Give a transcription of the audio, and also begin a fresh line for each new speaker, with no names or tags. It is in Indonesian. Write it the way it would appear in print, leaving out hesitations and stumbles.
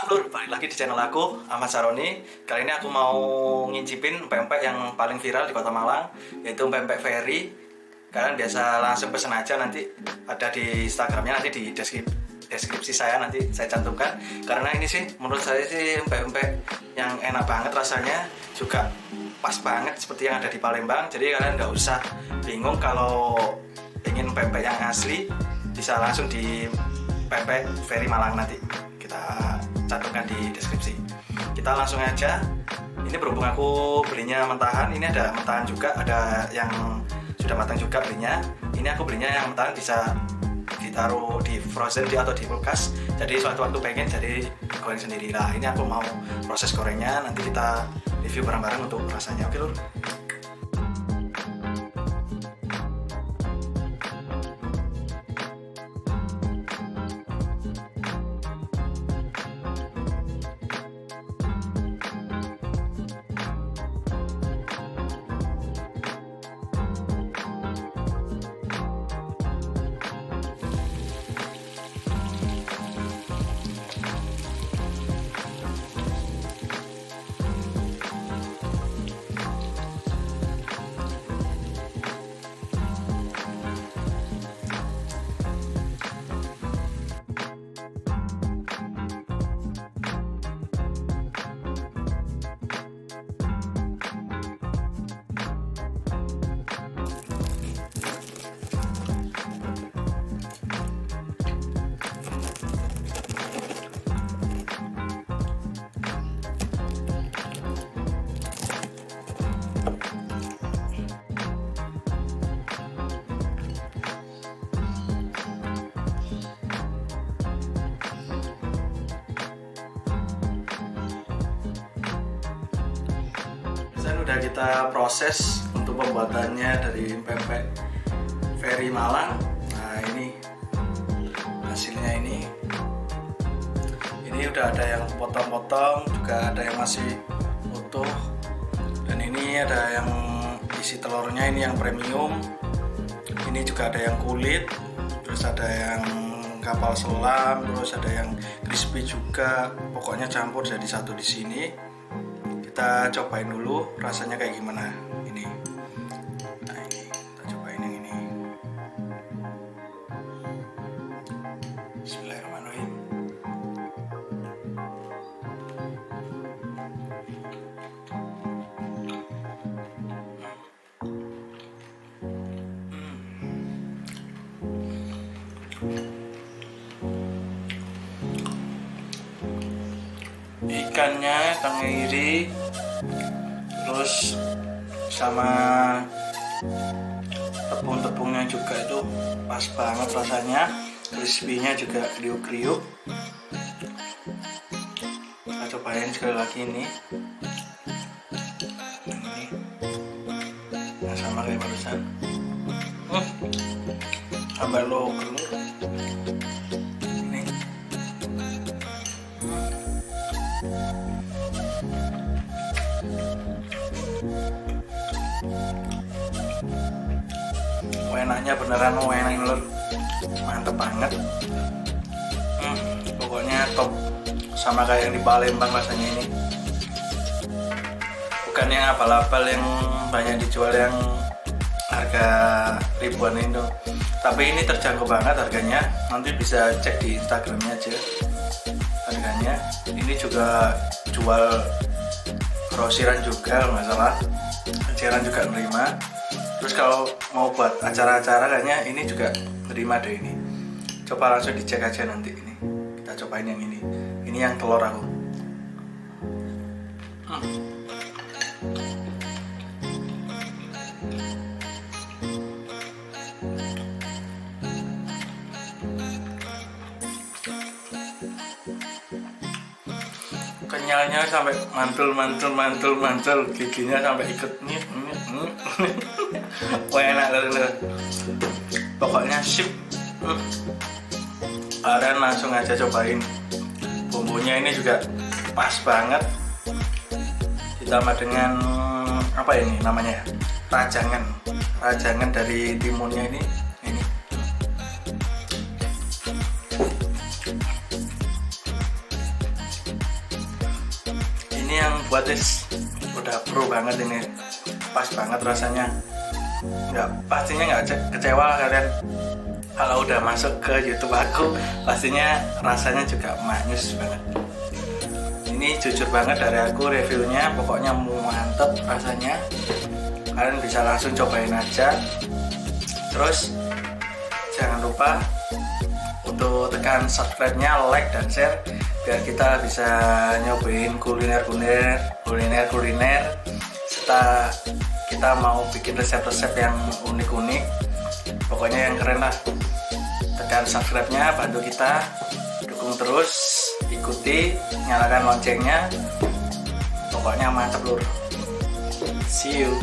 Lur, balik lagi di channel aku, Ahmad Saroni. Kali ini aku mau ngincipin pempek yang paling viral di Kota Malang, yaitu pempek Ferry. Kalian biasa langsung pesen aja, nanti ada di Instagramnya, nanti di deskripsi saya nanti saya cantumkan. Karena ini sih menurut saya sih pempek yang enak banget rasanya, juga pas banget seperti yang ada di Palembang. Jadi kalian nggak usah bingung kalau ingin pempek yang asli, bisa langsung di pempek Ferry Malang nanti kita cantumkan di deskripsi. Kita langsung aja. Ini berhubung aku belinya mentahan, ini ada mentahan juga, ada yang sudah matang juga belinya. Ini aku belinya yang mentahan, bisa ditaruh di frozen atau di kulkas. Jadi suatu waktu pengen jadi goreng sendiri lah. Ini aku mau proses gorengnya, nanti kita review bareng-bareng untuk rasanya. Oke lur. Udah kita proses untuk pembuatannya dari pempek Ferry Malang. Nah ini hasilnya ini udah ada yang potong-potong, juga ada yang masih utuh, dan ini ada yang isi telurnya, ini yang premium. Ini juga ada yang kulit, terus ada yang kapal selam, terus ada yang crispy juga. Pokoknya campur jadi satu di sini. Kita cobain dulu rasanya kayak gimana ini. Nah ini kita cobain yang ini. Bismillahirrahmanirrahim. Ikannya tenggiri, terus sama tepung-tepungnya juga itu pas banget rasanya, crispy-nya juga kriuk-kriuk. Kita cobain sekali lagi ini yang sama kayak barusan. Tambah loker ini. Enaknya beneran enak lur, mantep banget. Pokoknya top, sama kayak yang di Palembang rasanya ini. Bukan yang abal-abal yang banyak dijual yang harga ribuan itu, tapi ini terjangkau banget harganya. Nanti bisa cek di Instagramnya aja harganya. Ini juga jual grosiran juga kalau nggak salah, eceran juga menerima. Terus kalau mau buat acara-acara kayaknya ini juga nerima deh ini. Coba langsung dicek aja nanti ini. Kita cobain yang ini. Ini yang telur aku. Kenyalnya sampai mantul, giginya sampai ikut nih. Wah enak banget. Pokoknya sip. Kalian langsung aja cobain. Bumbunya ini juga pas banget. Ditambah dengan apa ini namanya ya? Rajangan dari timunnya ini. buat udah pro banget ini, pas banget rasanya. Pastinya nggak kecewa kalian kalau udah masuk ke YouTube aku, pastinya rasanya juga manis banget. Ini jujur banget dari aku reviewnya, pokoknya mantep rasanya. Kalian bisa langsung cobain aja. Terus jangan lupa untuk tekan subscribe-nya, like dan share biar kita bisa nyobain kuliner serta kita mau bikin resep-resep yang unik-unik, pokoknya yang keren lah. Tekan subscribe-nya, bantu kita, dukung terus, ikuti, nyalakan loncengnya, pokoknya mantap lur. See you.